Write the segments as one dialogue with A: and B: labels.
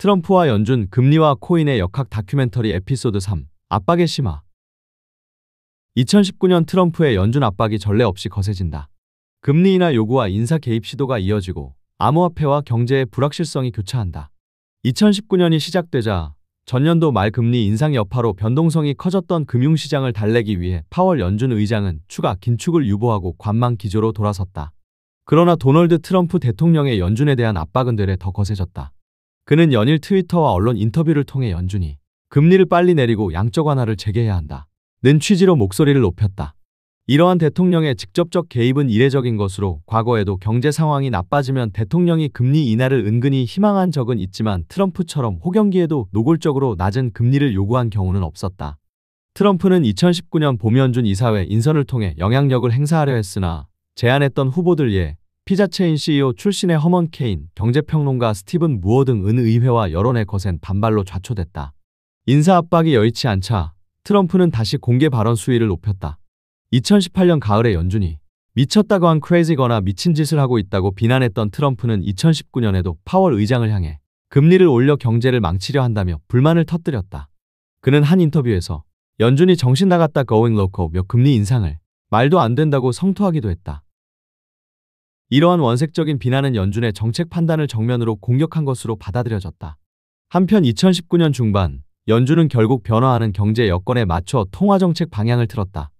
A: 트럼프와 연준, 금리와 코인의 역학 다큐멘터리 에피소드 3. 압박의 심화. 2019년 트럼프의 연준 압박이 전례 없이 거세진다. 금리 인하 요구와 인사 개입 시도가 이어지고 암호화폐와 경제의 불확실성이 교차한다. 2019년이 시작되자 전년도 말 금리 인상 여파로 변동성이 커졌던 금융시장을 달래기 위해 파월 연준 의장은 추가 긴축을 유보하고 관망 기조로 돌아섰다. 그러나 도널드 트럼프 대통령의 연준에 대한 압박은 되레 더 거세졌다. 그는 연일 트위터와 언론 인터뷰를 통해 연준이 금리를 빨리 내리고 양적 완화를 재개해야 한다 는 취지로 목소리를 높였다. 이러한 대통령의 직접적 개입은 이례적인 것으로 과거에도 경제 상황이 나빠지면 대통령이 금리 인하를 은근히 희망한 적은 있지만 트럼프처럼 호경기에도 노골적으로 낮은 금리를 요구한 경우는 없었다. 트럼프는 2019년 봄 연준 이사회 인선을 통해 영향력을 행사하려 했으나 제안했던 후보들 예에 피자체인 CEO 출신의 허먼 케인, 경제평론가 스티븐 무어 등 은 의회와 여론의 거센 반발로 좌초됐다. 인사 압박이 여의치 않자 트럼프는 다시 공개 발언 수위를 높였다. 2018년 가을에 연준이 미쳤다고 한 크레이지거나 미친 짓을 하고 있다고 비난했던 트럼프는 2019년에도 파월 의장을 향해 금리를 올려 경제를 망치려 한다며 불만을 터뜨렸다. 그는 한 인터뷰에서 연준이 정신 나갔다 going loco며 금리 인상을 말도 안 된다고 성토하기도 했다. 이러한 원색적인 비난은 연준의 정책 판단을 정면으로 공격한 것으로 받아들여졌다. 한편 2019년 중반 연준은 결국 변화하는 경제 여건에 맞춰 통화정책 방향을 틀었다.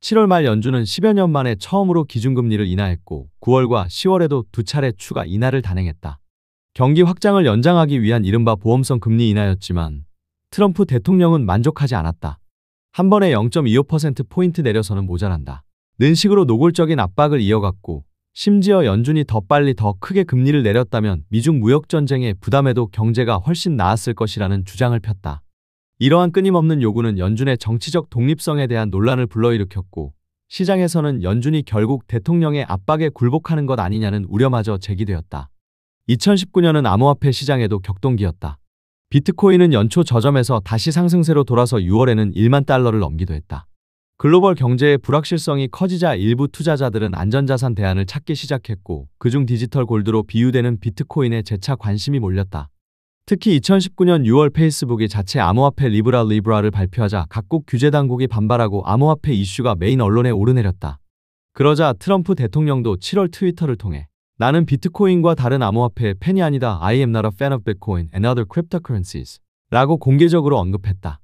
A: 7월 말 연준은 10여 년 만에 처음으로 기준금리를 인하했고 9월과 10월에도 두 차례 추가 인하를 단행했다. 경기 확장을 연장하기 위한 이른바 보험성 금리 인하였지만 트럼프 대통령은 만족하지 않았다. 한 번에 0.25%포인트 내려서는 모자란다 는 식으로 노골적인 압박을 이어갔고 심지어 연준이 더 빨리 더 크게 금리를 내렸다면 미중 무역전쟁의 부담에도 경제가 훨씬 나았을 것이라는 주장을 폈다. 이러한 끊임없는 요구는 연준의 정치적 독립성에 대한 논란을 불러일으켰고 시장에서는 연준이 결국 대통령의 압박에 굴복하는 것 아니냐는 우려마저 제기되었다. 2019년은 암호화폐 시장에도 격동기였다. 비트코인은 연초 저점에서 다시 상승세로 돌아서 6월에는 1만 달러를 넘기도 했다. 글로벌 경제의 불확실성이 커지자 일부 투자자들은 안전자산 대안을 찾기 시작했고 그중 디지털 골드로 비유되는 비트코인에 재차 관심이 몰렸다. 특히 2019년 6월 페이스북이 자체 암호화폐 리브라를 발표하자 각국 규제당국이 반발하고 암호화폐 이슈가 메인 언론에 오르내렸다. 그러자 트럼프 대통령도 7월 트위터를 통해 나는 비트코인과 다른 암호화폐의 팬이 아니다. I am not a fan of Bitcoin and other cryptocurrencies 라고 공개적으로 언급했다.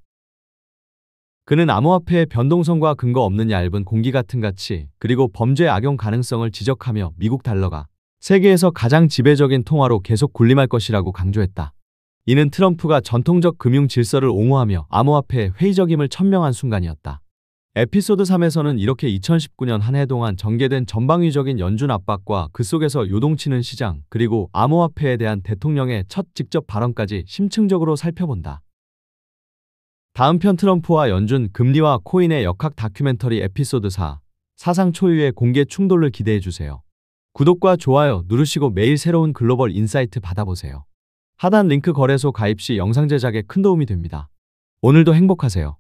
A: 그는 암호화폐의 변동성과 근거 없는 얇은 공기 같은 가치 그리고 범죄 악용 가능성을 지적하며 미국 달러가 세계에서 가장 지배적인 통화로 계속 군림할 것이라고 강조했다. 이는 트럼프가 전통적 금융 질서를 옹호하며 암호화폐의 회의적임을 천명한 순간이었다. 에피소드 3에서는 이렇게 2019년 한 해 동안 전개된 전방위적인 연준 압박과 그 속에서 요동치는 시장 그리고 암호화폐에 대한 대통령의 첫 직접 발언까지 심층적으로 살펴본다. 다음 편 트럼프와 연준, 금리와 코인의 역학 다큐멘터리 에피소드 4. 사상 초유의 공개 충돌을 기대해주세요. 구독과 좋아요 누르시고 매일 새로운 글로벌 인사이트 받아보세요. 하단 링크 거래소 가입 시 영상 제작에 큰 도움이 됩니다. 오늘도 행복하세요.